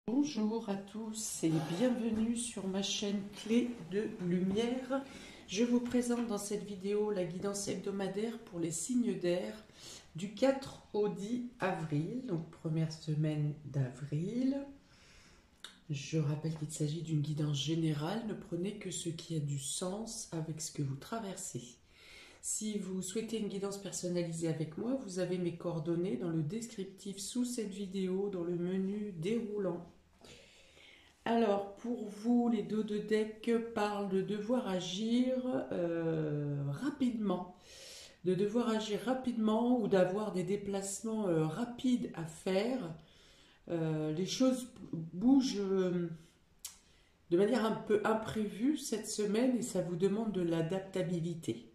Bonjour à tous et bienvenue sur ma chaîne Clé de Lumière. Je vous présente dans cette vidéo la guidance hebdomadaire pour les signes d'air du 4 au 10 avril, donc première semaine d'avril. Je rappelle qu'il s'agit d'une guidance générale, ne prenez que ce qui a du sens avec ce que vous traversez. Si vous souhaitez une guidance personnalisée avec moi, vous avez mes coordonnées dans le descriptif sous cette vidéo, dans le menu déroulant. Alors, pour vous, les dos de deck parlent de devoir agir rapidement. De devoir agir rapidement ou d'avoir des déplacements rapides à faire. Les choses bougent de manière un peu imprévue cette semaine et ça vous demande de l'adaptabilité.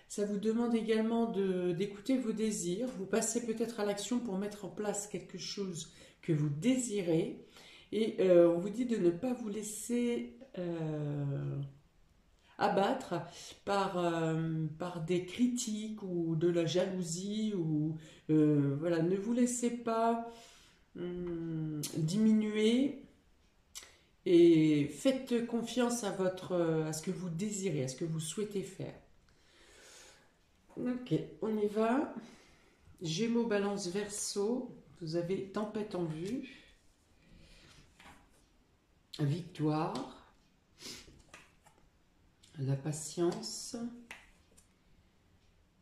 Ça vous demande également d'écouter vos désirs. Vous passez peut-être à l'action pour mettre en place quelque chose que vous désirez. Et on vous dit de ne pas vous laisser abattre par des critiques ou de la jalousie. Voilà, ne vous laissez pas diminuer et faites confiance à ce que vous désirez, à ce que vous souhaitez faire. Ok, on y va. Gémeaux, Balance, Verseau, vous avez tempête en vue. Victoire, la patience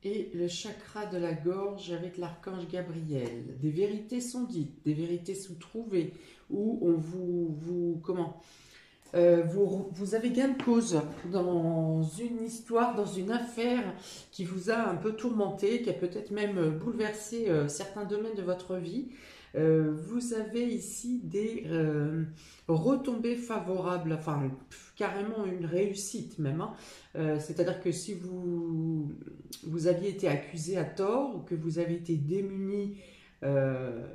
et le chakra de la gorge avec l'archange Gabriel. Des vérités sont dites, des vérités sont trouvées, où on vous avez gain de cause dans une histoire, dans une affaire qui vous a un peu tourmenté, qui a peut-être même bouleversé certains domaines de votre vie. Vous avez ici des retombées favorables, enfin carrément une réussite même. C'est-à-dire que si vous aviez été accusé à tort ou que vous avez été démuni par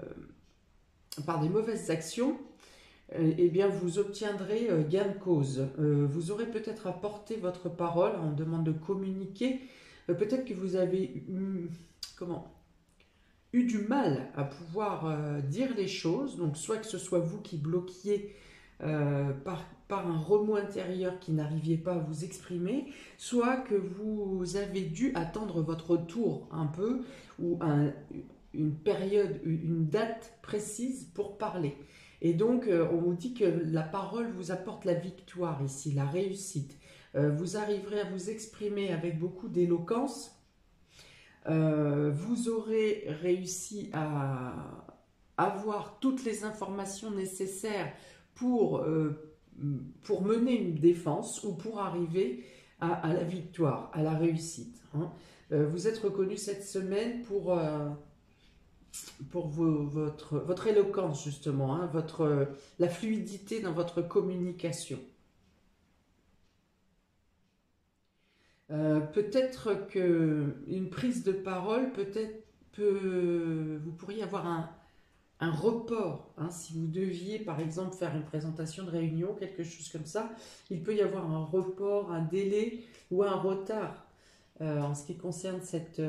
des mauvaises actions, eh bien vous obtiendrez gain de cause. Vous aurez peut-être à porter votre parole, on demande de communiquer. Peut-être que vous avez eu du mal à pouvoir dire les choses, donc soit que ce soit vous qui bloquiez par un remous intérieur qui n'arriviez pas à vous exprimer, soit que vous avez dû attendre votre tour un peu, ou une période, une date précise pour parler. Et donc on vous dit que la parole vous apporte la victoire ici, la réussite. Vous arriverez à vous exprimer avec beaucoup d'éloquence. Vous aurez réussi à avoir toutes les informations nécessaires pour mener une défense ou pour arriver à la victoire, à la réussite. Vous êtes reconnu cette semaine pour votre éloquence justement, la fluidité dans votre communication. Peut-être qu'une prise de parole, vous pourriez avoir un report. Si vous deviez par exemple faire une présentation de réunion, quelque chose comme ça, il peut y avoir un report, un délai ou un retard en ce qui concerne cette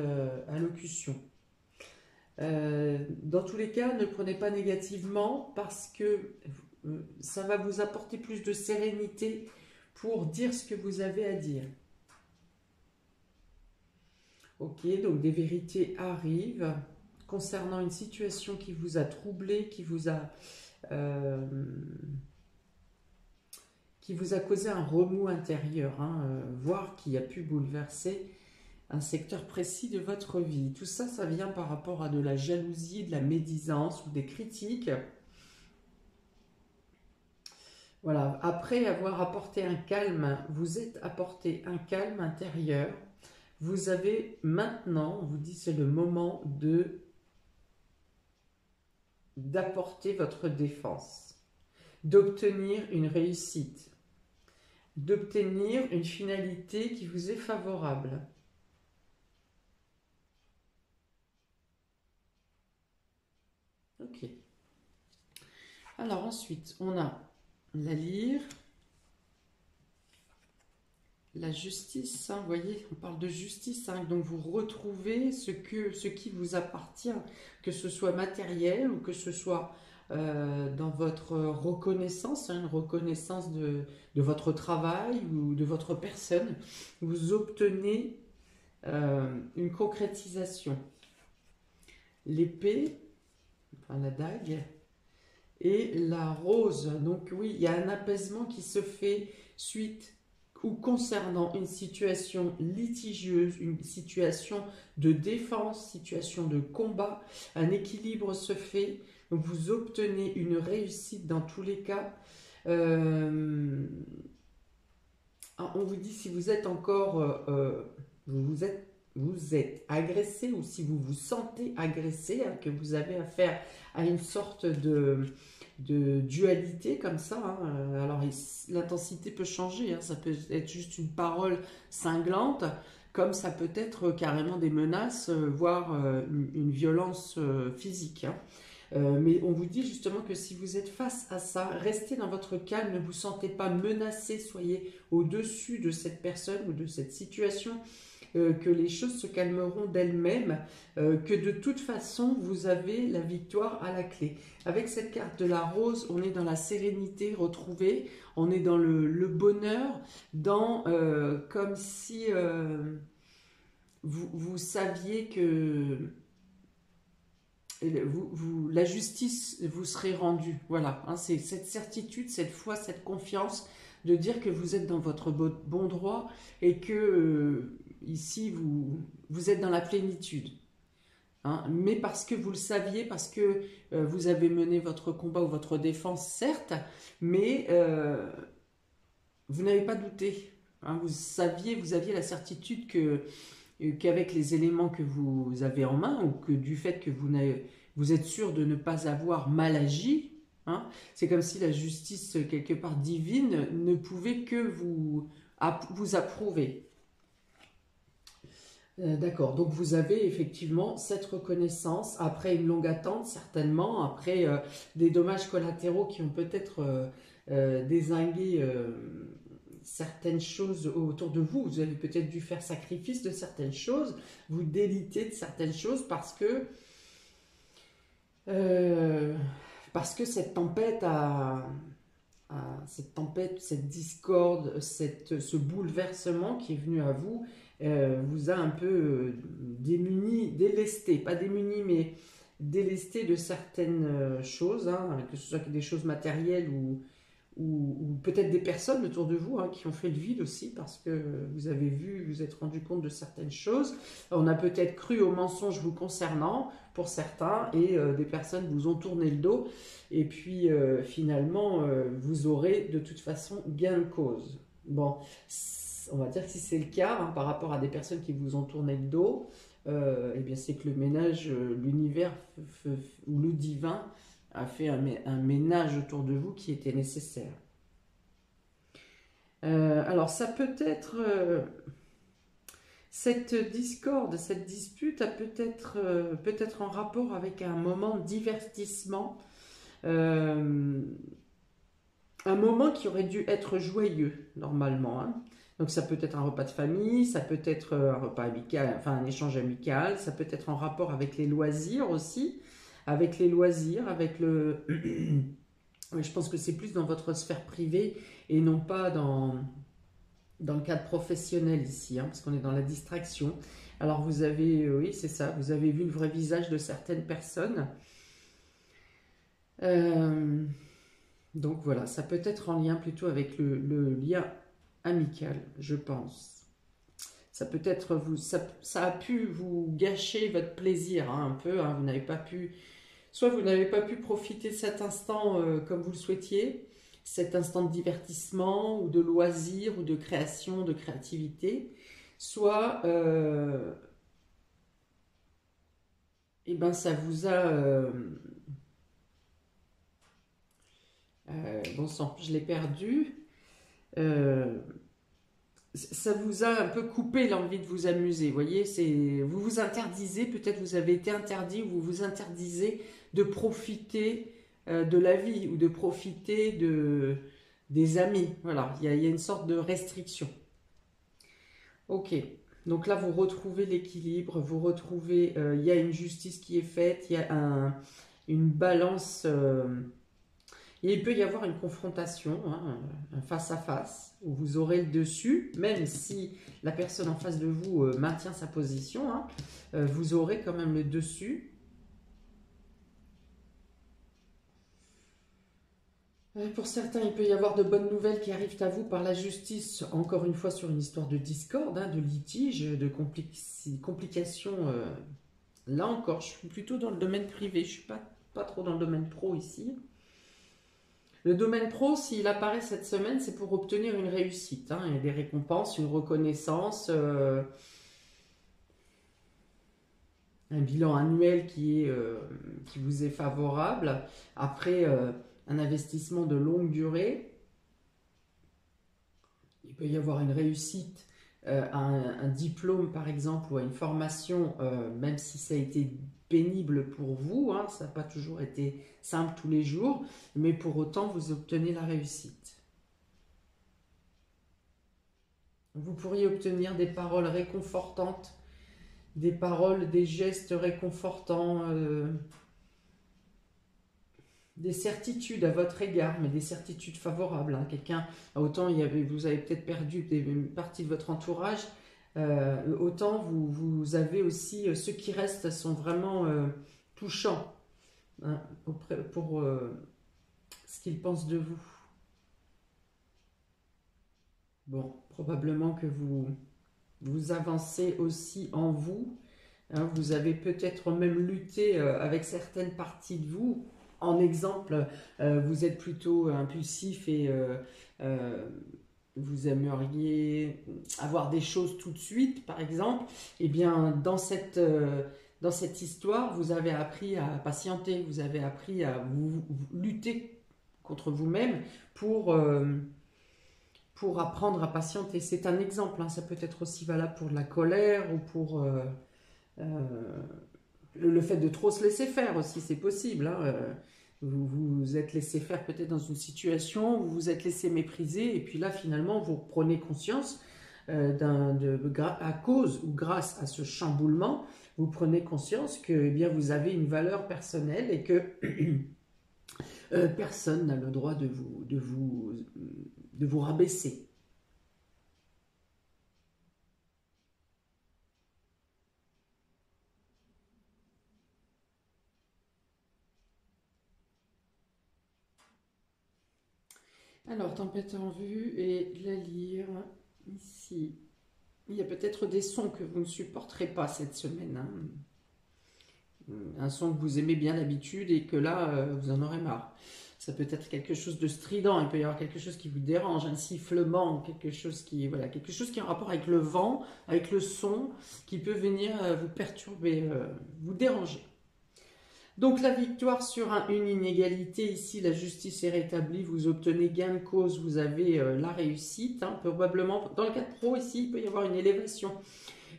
allocution. Dans tous les cas, ne prenez pas négativement parce que ça va vous apporter plus de sérénité pour dire ce que vous avez à dire. Ok, donc des vérités arrivent concernant une situation qui vous a troublé, qui vous a causé un remous intérieur, voire qui a pu bouleverser un secteur précis de votre vie. Tout ça, ça vient par rapport à de la jalousie, de la médisance ou des critiques. Voilà, après avoir apporté un calme, vous êtes apporté un calme intérieur. Vous avez maintenant, on vous dit c'est le moment d'apporter votre défense, d'obtenir une réussite, d'obtenir une finalité qui vous est favorable. Ok. Alors ensuite, on a la lyre, la justice, vous voyez, on parle de justice, donc vous retrouvez ce qui vous appartient, que ce soit matériel ou que ce soit dans votre reconnaissance, hein, une reconnaissance de votre travail ou de votre personne. Vous obtenez une concrétisation. L'épée, enfin la dague, et la rose. Donc oui, il y a un apaisement qui se fait suite ou concernant une situation litigieuse, une situation de défense, situation de combat. Un équilibre se fait, donc vous obtenez une réussite dans tous les cas. On vous dit si vous êtes encore, vous êtes agressé, ou si vous vous sentez agressé, hein, que vous avez affaire à une sorte de dualité comme ça, hein. Alors l'intensité peut changer, hein. Ça peut être juste une parole cinglante, comme ça peut être carrément des menaces, voire une violence physique, hein. Mais on vous dit justement que si vous êtes face à ça, restez dans votre calme, ne vous sentez pas menacé, soyez au-dessus de cette personne ou de cette situation, que les choses se calmeront d'elles-mêmes, que de toute façon vous avez la victoire à la clé. Avec cette carte de la rose, on est dans la sérénité retrouvée, on est dans le bonheur, dans comme si vous saviez que la justice vous serait rendue. Voilà, hein, c'est cette certitude, cette foi, cette confiance de dire que vous êtes dans votre bon droit et que ici vous êtes dans la plénitude. Hein, mais parce que vous le saviez, parce que vous avez mené votre combat ou votre défense, certes, mais vous n'avez pas douté. Hein, vous saviez, vous aviez la certitude qu'avec les éléments que vous avez en main, ou que du fait que vous êtes sûr de ne pas avoir mal agi, hein, c'est comme si la justice, quelque part divine, ne pouvait que vous approuver. D'accord, donc vous avez effectivement cette reconnaissance, après une longue attente certainement, après des dommages collatéraux qui ont peut-être dézingué certaines choses autour de vous. Vous avez peut-être dû faire sacrifice de certaines choses, vous déliter de certaines choses parce que cette tempête cette discorde, ce bouleversement qui est venu à vous, vous a un peu démuni, délesté, pas démuni, mais délesté de certaines choses, hein, que ce soit des choses matérielles ou peut-être des personnes autour de vous, hein, qui ont fait le vide aussi parce que vous avez vu, vous êtes rendu compte de certaines choses. On a peut-être cru aux mensonges vous concernant pour certains, et des personnes vous ont tourné le dos, et puis finalement vous aurez de toute façon gain de cause. Bon, on va dire que si c'est le cas, hein, par rapport à des personnes qui vous ont tourné le dos, eh bien c'est que le ménage, l'univers ou le divin a fait un ménage autour de vous qui était nécessaire. Alors ça peut être, cette discorde, cette dispute a peut-être en rapport avec un moment de divertissement, un moment qui aurait dû être joyeux normalement, hein. Donc ça peut être un repas de famille, ça peut être un repas amical, enfin un échange amical, ça peut être en rapport avec les loisirs aussi, avec les loisirs, avec le... Je pense que c'est plus dans votre sphère privée et non pas dans le cadre professionnel ici, hein, parce qu'on est dans la distraction. Alors vous avez, oui c'est ça, vous avez vu le vrai visage de certaines personnes. Donc voilà, ça peut être en lien plutôt avec le lien amical, je pense. Ça peut être ça a pu vous gâcher votre plaisir, hein, un peu, hein, vous n'avez pas pu... Soit vous n'avez pas pu profiter de cet instant comme vous le souhaitiez, cet instant de divertissement ou de loisir ou de création, de créativité, soit eh ben ça vous a... bon sang, je l'ai perdu. Ça vous a un peu coupé l'envie de vous amuser, vous voyez, vous vous interdisez, peut-être vous avez été interdit, ou vous vous interdisez de profiter de la vie, ou de profiter des amis, voilà, il y a une sorte de restriction. Ok, donc là vous retrouvez l'équilibre, vous retrouvez, il y a une justice qui est faite, il y a une balance. Et il peut y avoir une confrontation, hein, un face-à-face, où vous aurez le dessus, même si la personne en face de vous maintient sa position, hein, vous aurez quand même le dessus. Pour certains, il peut y avoir de bonnes nouvelles qui arrivent à vous par la justice, encore une fois sur une histoire de discorde, hein, de litige, de complications. Là encore, je suis plutôt dans le domaine privé, je ne suis pas trop dans le domaine pro ici. Le domaine pro, s'il apparaît cette semaine, c'est pour obtenir une réussite, hein, et des récompenses, une reconnaissance, un bilan annuel qui vous est favorable. Après un investissement de longue durée, il peut y avoir une réussite à un diplôme par exemple ou à une formation, même si ça a été pénible pour vous, hein, ça n'a pas toujours été simple tous les jours, mais pour autant vous obtenez la réussite. Vous pourriez obtenir des paroles réconfortantes, des paroles, des gestes réconfortants, des certitudes à votre égard, mais des certitudes favorables. Hein. Quelqu'un, autant vous avez peut-être perdu une partie de votre entourage, autant vous avez aussi, ceux qui restent sont vraiment touchants, hein, pour ce qu'ils pensent de vous. Bon, probablement que vous avancez aussi en vous, hein, vous avez peut-être même lutté avec certaines parties de vous. En exemple, vous êtes plutôt impulsif et vous aimeriez avoir des choses tout de suite, par exemple. Eh bien, dans cette histoire, vous avez appris à patienter, vous avez appris à vous lutter contre vous-même pour apprendre à patienter. C'est un exemple, hein, ça peut être aussi valable pour de la colère ou pour le fait de trop se laisser faire aussi, c'est possible. Hein, vous vous êtes laissé faire peut-être dans une situation, vous vous êtes laissé mépriser, et puis là finalement vous prenez conscience, à cause ou grâce à ce chamboulement, vous prenez conscience que eh bien, vous avez une valeur personnelle et que personne n'a le droit de vous rabaisser. Alors, tempête en vue et la lyre, ici. Il y a peut-être des sons que vous ne supporterez pas cette semaine. Hein. Un son que vous aimez bien d'habitude et que là, vous en aurez marre. Ça peut être quelque chose de strident, il peut y avoir quelque chose qui vous dérange, un sifflement, quelque chose qui, voilà, quelque chose qui est en rapport avec le vent, avec le son, qui peut venir vous perturber, vous déranger. Donc la victoire sur une inégalité, ici la justice est rétablie, vous obtenez gain de cause, vous avez la réussite, hein, probablement, dans le cas de pro ici, il peut y avoir une élévation,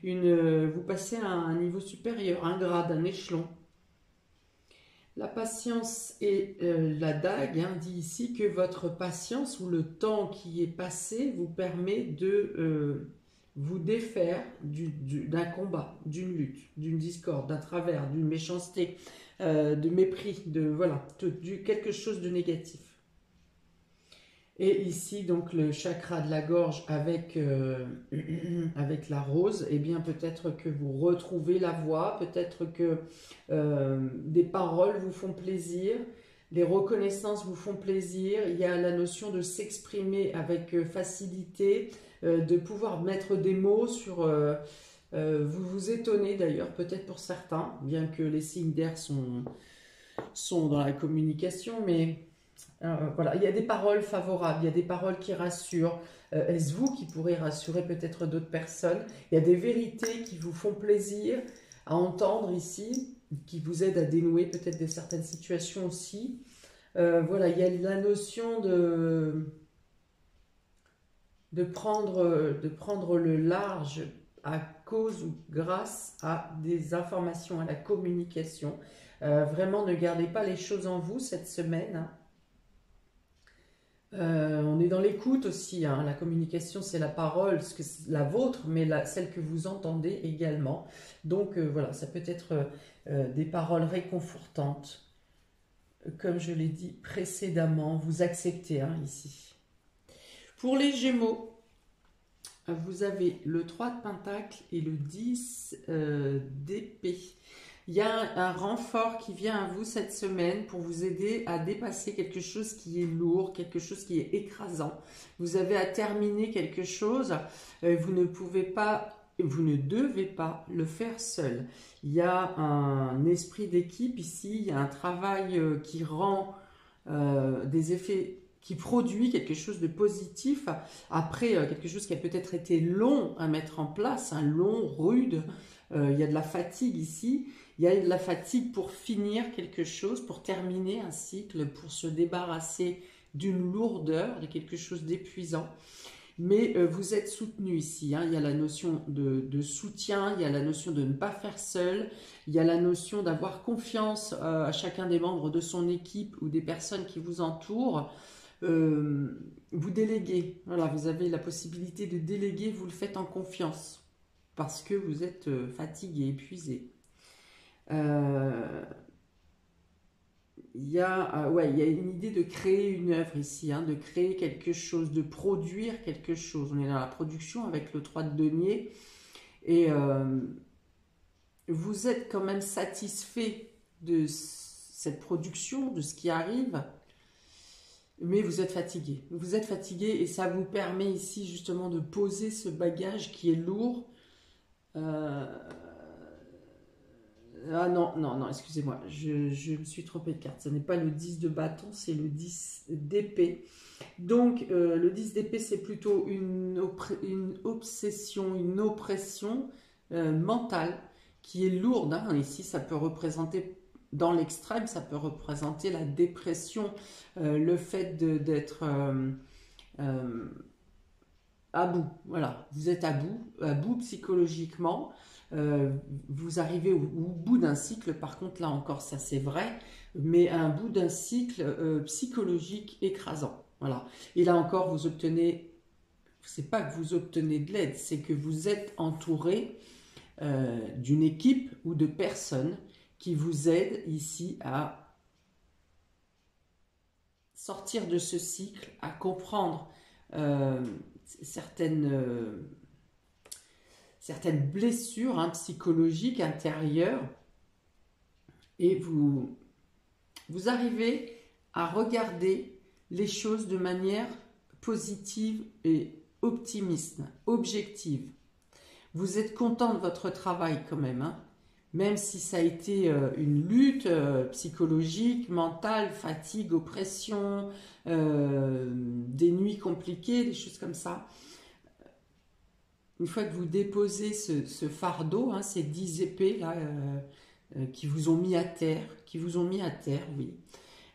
vous passez à un niveau supérieur, un grade, un échelon. La patience et la dague, hein, dit ici que votre patience ou le temps qui est passé vous permet de vous défaire d'un combat, d'une lutte, d'une discorde, d'un travers, d'une méchanceté, de mépris, quelque chose de négatif. Et ici, donc, le chakra de la gorge avec, avec la rose, eh bien, peut-être que vous retrouvez la voix, peut-être que des paroles vous font plaisir, les reconnaissances vous font plaisir, il y a la notion de s'exprimer avec facilité, de pouvoir mettre des mots sur... vous vous étonnez d'ailleurs, peut-être pour certains, bien que les signes d'air sont dans la communication, mais... voilà, il y a des paroles favorables, il y a des paroles qui rassurent. Est-ce vous qui pourrez rassurer peut-être d'autres personnes? Il y a des vérités qui vous font plaisir à entendre ici, qui vous aident à dénouer peut-être certaines situations aussi. Voilà, il y a la notion de prendre le large à cause ou grâce à des informations, à la communication. Vraiment, ne gardez pas les choses en vous cette semaine, hein. On est dans l'écoute aussi, hein. La communication c'est la parole, la vôtre, mais celle que vous entendez également. Donc voilà, ça peut être des paroles réconfortantes. comme je l'ai dit précédemment, vous acceptez hein, ici. Pour les Gémeaux, vous avez le 3 de Pentacle et le 10 d'épée. Il y a un renfort qui vient à vous cette semaine pour vous aider à dépasser quelque chose qui est lourd, quelque chose qui est écrasant. Vous avez à terminer quelque chose, vous ne pouvez pas, vous ne devez pas le faire seul. Il y a un esprit d'équipe ici, il y a un travail qui rend des effets, qui produit quelque chose de positif après quelque chose qui a peut-être été long à mettre en place, un long, rude. Il y a de la fatigue ici. Il y a de la fatigue pour finir quelque chose, pour terminer un cycle, pour se débarrasser d'une lourdeur, de quelque chose d'épuisant. Mais vous êtes soutenu ici. Hein. Il y a la notion de soutien, il y a la notion de ne pas faire seul, il y a la notion d'avoir confiance à chacun des membres de son équipe ou des personnes qui vous entourent. Vous déléguez. Voilà, vous avez la possibilité de déléguer, vous le faites en confiance parce que vous êtes fatigué, épuisé. Il y a une idée de créer une œuvre ici, hein, de créer quelque chose, de produire quelque chose. On est dans la production avec le 3 de denier et vous êtes quand même satisfait de cette production, de ce qui arrive, mais vous êtes fatigué. Vous êtes fatigué et ça vous permet ici justement de poser ce bagage qui est lourd. Ah non, excusez-moi, je me suis trompée de carte. Ce n'est pas le 10 de bâton, c'est le 10 d'épée. Donc, le 10 d'épée, c'est plutôt une obsession, une oppression mentale qui est lourde. Hein. Ici, ça peut représenter, dans l'extrême, ça peut représenter la dépression, le fait d'être à bout. Voilà, vous êtes à bout psychologiquement. Vous arrivez au bout d'un cycle, par contre là encore ça c'est vrai, mais à un bout d'un cycle psychologique écrasant. Voilà. Et là encore vous obtenez, c'est pas que vous obtenez de l'aide, c'est que vous êtes entouré d'une équipe ou de personnes qui vous aident ici à sortir de ce cycle, à comprendre certaines blessures hein, psychologiques intérieures et vous arrivez à regarder les choses de manière positive et optimiste, objective. Vous êtes content de votre travail quand même, hein, même si ça a été une lutte psychologique, mentale, fatigue, oppression, des nuits compliquées, des choses comme ça. Une fois que vous déposez ce fardeau, hein, ces 10 épées là, qui vous ont mis à terre, oui,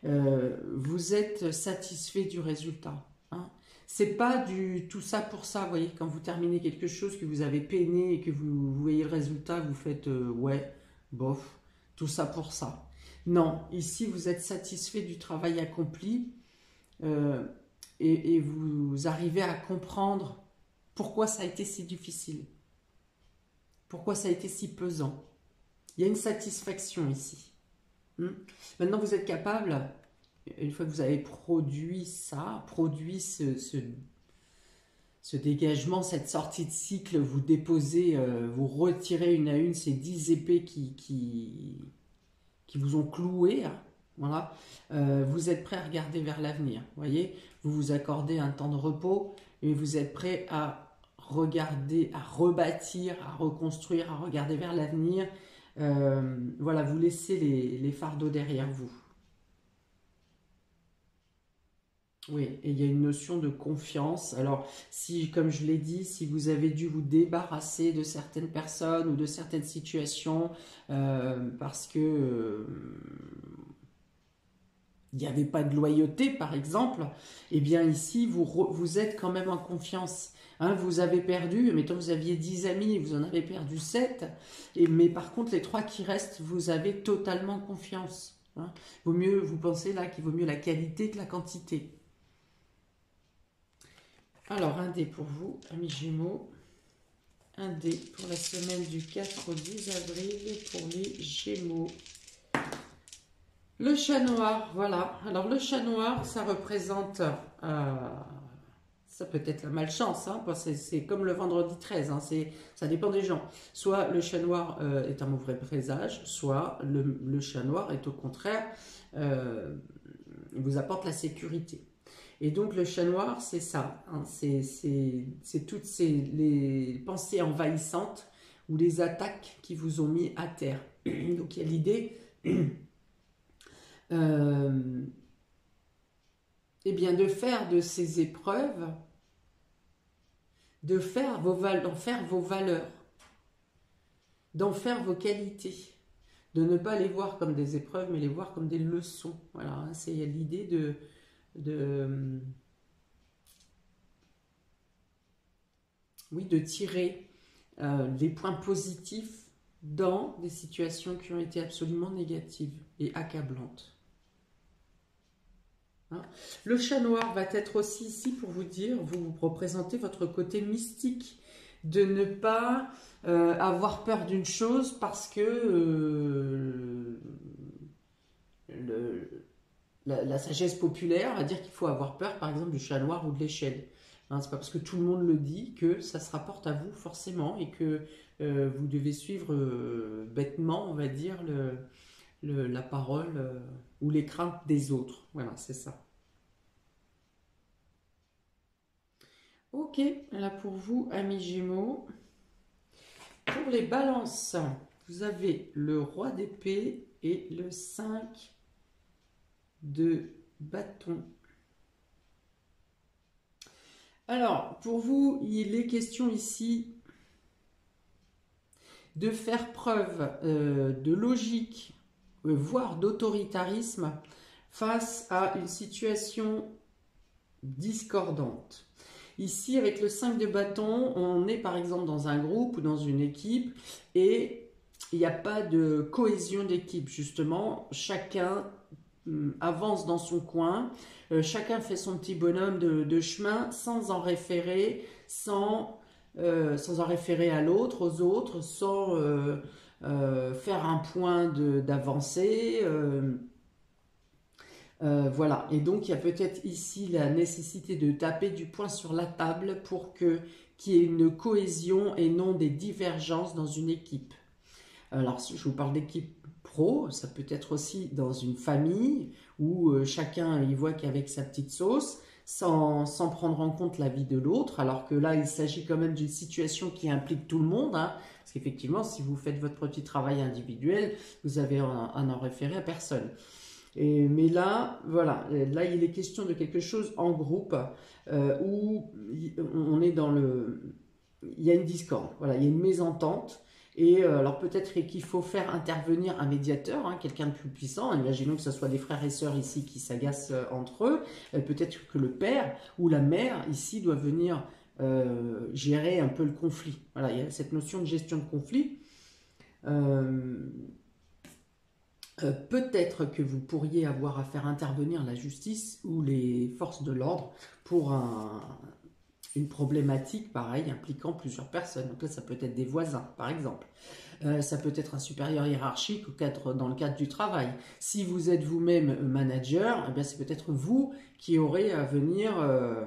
vous êtes satisfait du résultat. Hein. C'est pas du tout ça pour ça, vous voyez, quand vous terminez quelque chose, que vous avez peiné et que vous voyez le résultat, vous faites ouais, bof, tout ça pour ça. Non, ici vous êtes satisfait du travail accompli et vous arrivez à comprendre pourquoi ça a été si difficile, pourquoi ça a été si pesant. Il y a une satisfaction ici. Maintenant, vous êtes capable, une fois que vous avez produit ça, produit ce dégagement, cette sortie de cycle, vous déposez, vous retirez une à une ces 10 épées qui vous ont cloué, hein, voilà. Vous êtes prêt à regarder vers l'avenir, voyez, vous vous accordez un temps de repos, et vous êtes prêt à regarder, à rebâtir, à reconstruire, à regarder vers l'avenir. Voilà, vous laissez les fardeaux derrière vous. Oui, et il y a une notion de confiance. Alors, si, comme je l'ai dit, si vous avez dû vous débarrasser de certaines personnes ou de certaines situations parce que il n'y avait pas de loyauté, par exemple, eh bien ici, vous êtes quand même en confiance. Hein, vous avez perdu, mettons vous aviez 10 amis, vous en avez perdu 7, mais par contre, les 3 qui restent, vous avez totalement confiance. Hein. Vous pensez là qu'il vaut mieux la qualité que la quantité. Alors, un dé pour vous, amis Gémeaux. Un dé pour la semaine du 4 au 10 avril pour les Gémeaux. Le chat noir, voilà. Alors le chat noir, ça représente, ça peut être la malchance, hein, parce que c'est comme le vendredi 13, hein, ça dépend des gens. Soit le chat noir est un mauvais présage, soit le chat noir est au contraire, euh, vous apporte la sécurité. Et donc le chat noir, c'est ça, hein, c'est toutes les pensées envahissantes ou les attaques qui vous ont mis à terre. Donc il y a l'idée euh, eh bien, de faire de ces épreuves, d'en faire vos valeurs, d'en faire vos qualités, de ne pas les voir comme des épreuves, mais les voir comme des leçons. Voilà, hein, c'est l'idée de, oui, de tirer les points positifs dans des situations qui ont été absolument négatives et accablantes. Hein. Le chat noir va être aussi ici pour vous dire, vous représentez votre côté mystique, de ne pas avoir peur d'une chose parce que la sagesse populaire va dire qu'il faut avoir peur par exemple du chat noir ou de l'échelle. Hein, c'est pas parce que tout le monde le dit que ça se rapporte à vous forcément et que vous devez suivre bêtement, on va dire, la parole ou les craintes des autres. Voilà, c'est ça. Ok, là pour vous, amis Gémeaux. Pour les balances, vous avez le roi d'épée et le 5 de bâton. Alors, pour vous, il est question ici de faire preuve de logique, voire d'autoritarisme face à une situation discordante. Ici, avec le 5 de bâton, on est par exemple dans un groupe ou dans une équipe et il n'y a pas de cohésion d'équipe. Justement, chacun avance dans son coin, chacun fait son petit bonhomme de chemin sans en référer, sans en référer à l'autre, aux autres, sans faire un point d'avancée. Voilà, et donc il y a peut-être ici la nécessité de taper du poing sur la table pour qu'il y ait une cohésion et non des divergences dans une équipe. Alors, si je vous parle d'équipe pro, ça peut être aussi dans une famille où chacun y voit qu'avec sa petite sauce, sans prendre en compte la vie de l'autre, alors que là, il s'agit quand même d'une situation qui implique tout le monde, hein, parce qu'effectivement, si vous faites votre petit travail individuel, vous avez à en référer à personne. Mais là, voilà, là il est question de quelque chose en groupe où on est dans il y a une discorde, voilà, il y a une mésentente. Et alors peut-être qu'il faut faire intervenir un médiateur, hein, quelqu'un de plus puissant. Imaginons que ce soit des frères et sœurs ici qui s'agacent entre eux. Peut-être que le père ou la mère ici doit venir gérer un peu le conflit. Voilà, il y a cette notion de gestion de conflit. Peut-être que vous pourriez avoir à faire intervenir la justice ou les forces de l'ordre pour une problématique pareille impliquant plusieurs personnes. Donc là, ça peut être des voisins, par exemple. Ça peut être un supérieur hiérarchique dans le cadre du travail. Si vous êtes vous-même manager, eh bien c'est peut-être vous qui aurez à venir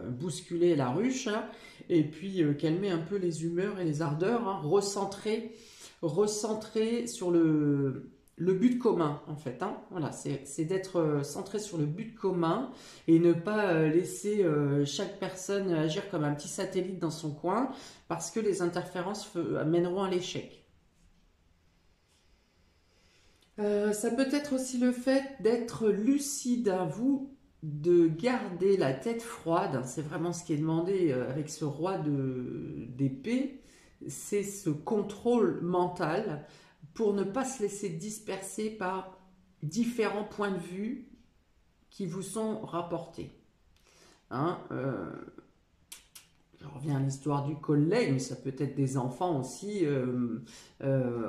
bousculer la ruche, hein, et puis calmer un peu les humeurs et les ardeurs, hein, recentrer sur le but commun, en fait. Hein. Voilà, c'est d'être centré sur le but commun et ne pas laisser chaque personne agir comme un petit satellite dans son coin parce que les interférences amèneront à l'échec. Ça peut être aussi le fait d'être lucide à vous, de garder la tête froide. C'est vraiment ce qui est demandé avec ce roi d'épée. C'est ce contrôle mental pour ne pas se laisser disperser par différents points de vue qui vous sont rapportés. Hein, je reviens à l'histoire du collègue, mais ça peut être des enfants aussi. Oh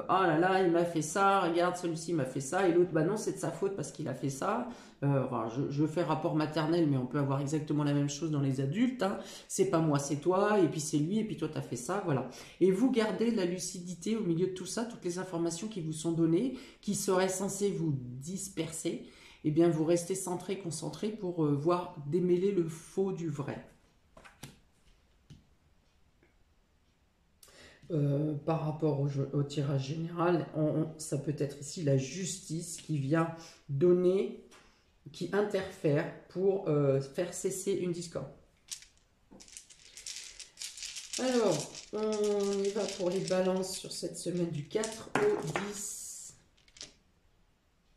là là, il m'a fait ça, regarde, celui-ci m'a fait ça, et l'autre, bah non, c'est de sa faute parce qu'il a fait ça. Enfin, je fais rapport maternel, mais on peut avoir exactement la même chose dans les adultes. Hein. C'est pas moi, c'est toi, et puis c'est lui, et puis toi, t'as fait ça, voilà. Et vous gardez la lucidité au milieu de tout ça, toutes les informations qui vous sont données, qui seraient censées vous disperser, eh bien vous restez centré, concentré pour voir démêler le faux du vrai. Par rapport au tirage général, ça peut être ici la justice qui vient donner, qui interfère pour faire cesser une discorde. Alors, on y va pour les balances sur cette semaine du 4 au 10.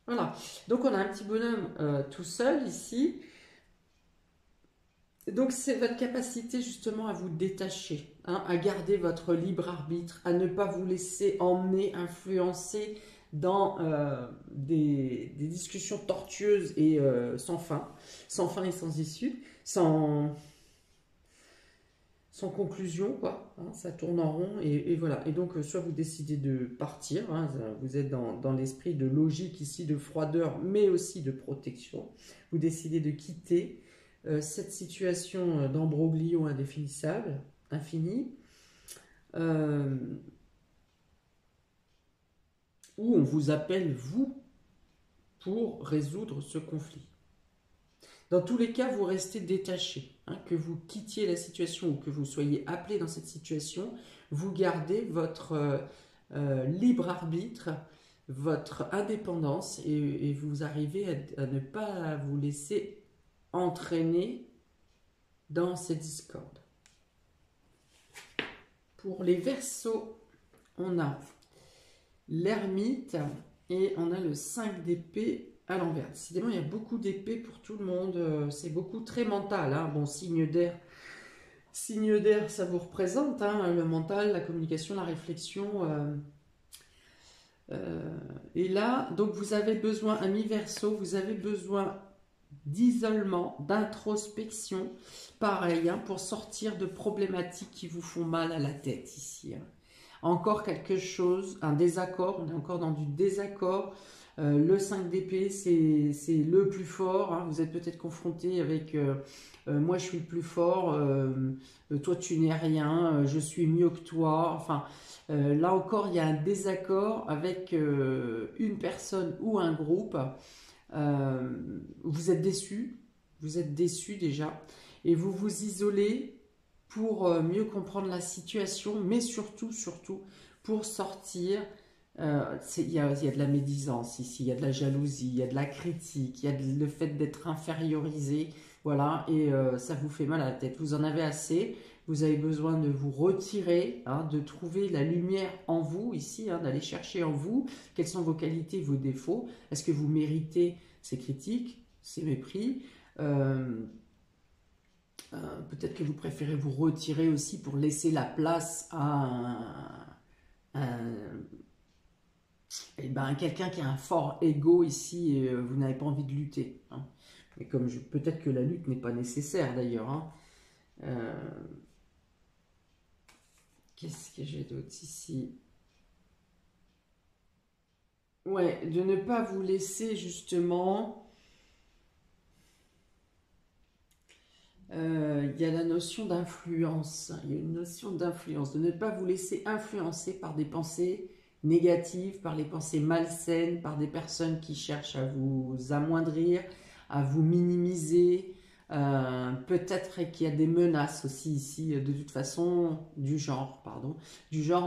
Voilà, donc on a un petit bonhomme tout seul ici. Donc c'est votre capacité justement à vous détacher, hein, à garder votre libre arbitre, à ne pas vous laisser emmener, influencer dans des discussions tortueuses et sans fin et sans issue, sans conclusion, quoi. Hein, ça tourne en rond et voilà. Et donc soit vous décidez de partir, hein, vous êtes dans l'esprit de logique ici, de froideur, mais aussi de protection. Vous décidez de quitter cette situation d'ambroglio indéfinissable, infini, où on vous appelle, vous, pour résoudre ce conflit. Dans tous les cas, vous restez détaché. Hein, que vous quittiez la situation ou que vous soyez appelé dans cette situation, vous gardez votre libre arbitre, votre indépendance et vous arrivez à ne pas vous laisser entraîner dans ces discordes. Pour les Verseaux, on a l'ermite et on a le 5 d'épée à l'envers. Décidément, il y a beaucoup d'épées pour tout le monde. C'est beaucoup très mental. Hein. Bon, signe d'air, ça vous représente. Hein, le mental, la communication, la réflexion. Et là, donc vous avez besoin, ami Verseau, vous avez besoin d'isolement, d'introspection, pareil, hein, pour sortir de problématiques qui vous font mal à la tête ici. Hein. Encore quelque chose, un désaccord, on est encore dans du désaccord. Le 5 d'épée, c'est le plus fort. Hein. Vous êtes peut-être confronté avec moi je suis le plus fort, toi tu n'es rien, je suis mieux que toi. Enfin, là encore, il y a un désaccord avec une personne ou un groupe. Vous êtes déçu déjà, et vous vous isolez pour mieux comprendre la situation, mais surtout pour sortir. Il y a de la médisance ici, il y a de la jalousie, il y a de la critique, il y a le fait d'être infériorisé, voilà, et ça vous fait mal à la tête. Vous en avez assez, vous avez besoin de vous retirer, hein, de trouver la lumière en vous ici, hein, d'aller chercher en vous quelles sont vos qualités, vos défauts. Est-ce que vous méritez ces critiques, ces mépris? Peut-être que vous préférez vous retirer aussi pour laisser la place à quelqu'un qui a un fort ego ici et vous n'avez pas envie de lutter. Hein. Et comme peut-être que la lutte n'est pas nécessaire d'ailleurs. Hein. Qu'est-ce que j'ai d'autre ici? Ouais, de ne pas vous laisser justement... il y a la notion d'influence. Il y a une notion d'influence. De ne pas vous laisser influencer par des pensées négatives, par les pensées malsaines, par des personnes qui cherchent à vous amoindrir, à vous minimiser. Peut-être qu'il y a des menaces aussi ici, de toute façon, du genre,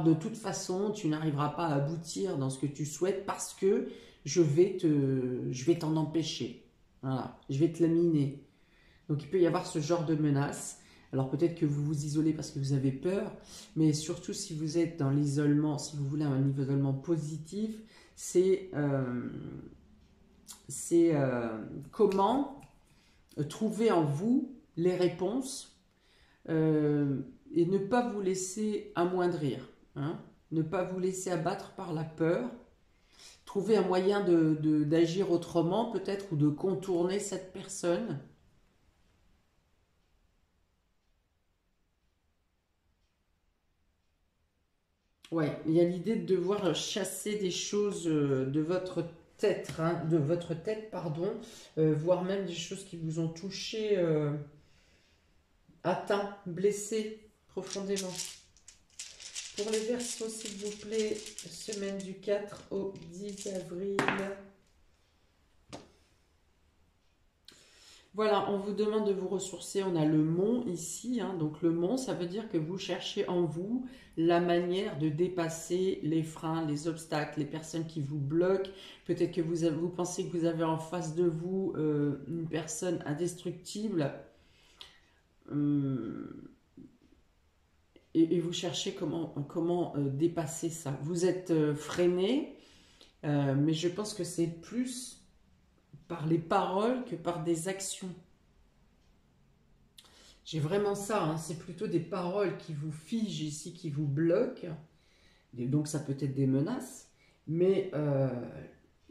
de toute façon, tu n'arriveras pas à aboutir dans ce que tu souhaites parce que je vais t'en empêcher. Voilà, je vais te laminer. Donc il peut y avoir ce genre de menace. Alors peut-être que vous vous isolez parce que vous avez peur, mais surtout si vous êtes dans l'isolement, si vous voulez un isolement positif, c'est comment trouver en vous les réponses et ne pas vous laisser amoindrir, hein, ne pas vous laisser abattre par la peur. Trouver un moyen d'agir autrement peut-être ou de contourner cette personne. Ouais, il y a l'idée de devoir chasser des choses de votre tête, hein, pardon, voire même des choses qui vous ont touché, atteint, blessé profondément. Pour les Verseaux, s'il vous plaît, semaine du 4 au 10 avril. Voilà, on vous demande de vous ressourcer. On a le mont ici, hein. Donc le mont, ça veut dire que vous cherchez en vous la manière de dépasser les freins, les obstacles, les personnes qui vous bloquent. Peut-être que vous pensez que vous avez en face de vous une personne indestructible. Et vous cherchez comment dépasser ça. Vous êtes freiné, mais je pense que c'est plus par les paroles que par des actions. J'ai vraiment ça, hein. C'est plutôt des paroles qui vous figent ici, qui vous bloquent. Et donc ça peut être des menaces, mais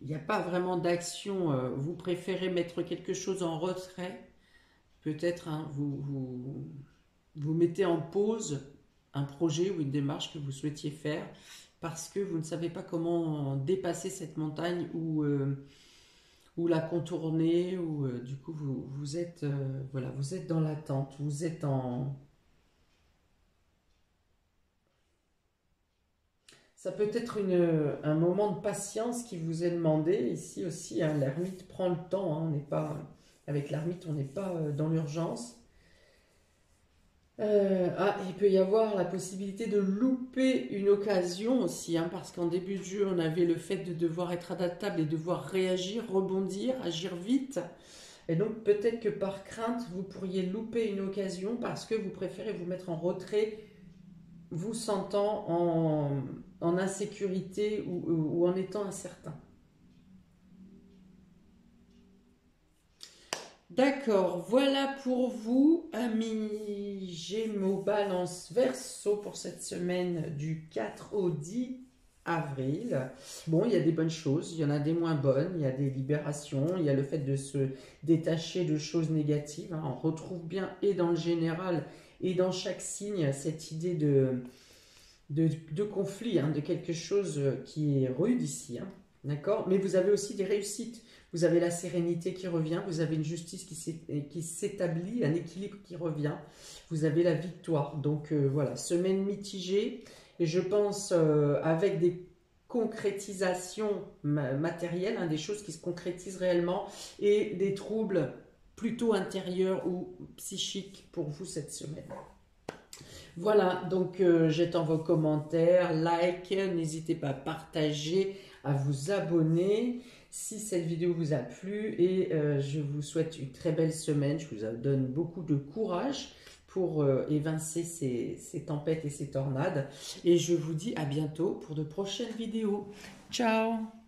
il n'y a pas vraiment d'action. Vous préférez mettre quelque chose en retrait. Peut-être hein, vous mettez en pause un projet ou une démarche que vous souhaitiez faire parce que vous ne savez pas comment dépasser cette montagne ou la contourner, ou du coup vous êtes, voilà, vous êtes dans l'attente, vous êtes en... Ça peut être un moment de patience qui vous est demandé. Ici aussi, hein, l'ermite prend le temps, hein, on n'est pas... Avec l'ermite, on n'est pas dans l'urgence. Il peut y avoir la possibilité de louper une occasion aussi, hein, parce qu'en début de jeu, on avait le fait de devoir être adaptable et devoir réagir, rebondir, agir vite. Et donc peut-être que par crainte, vous pourriez louper une occasion parce que vous préférez vous mettre en retrait, vous sentant en insécurité ou en étant incertain. D'accord, voilà pour vous, amis Gémeaux, Balance, Verseau, pour cette semaine du 4 au 10 avril. Bon, il y a des bonnes choses, il y en a des moins bonnes, il y a des libérations, il y a le fait de se détacher de choses négatives, hein. On retrouve bien, et dans le général, et dans chaque signe, cette idée de conflit, hein, de quelque chose qui est rude ici, hein. D'accord? Mais vous avez aussi des réussites. Vous avez la sérénité qui revient, vous avez une justice qui s'établit, un équilibre qui revient, vous avez la victoire. Donc voilà, semaine mitigée, et je pense avec des concrétisations matérielles, hein, des choses qui se concrétisent réellement, et des troubles plutôt intérieurs ou psychiques pour vous cette semaine. Voilà, donc j'attends vos commentaires, like, n'hésitez pas à partager, à vous abonner si cette vidéo vous a plu, et je vous souhaite une très belle semaine. Je vous donne beaucoup de courage pour évincer ces tempêtes et ces tornades, et je vous dis à bientôt pour de prochaines vidéos. Ciao!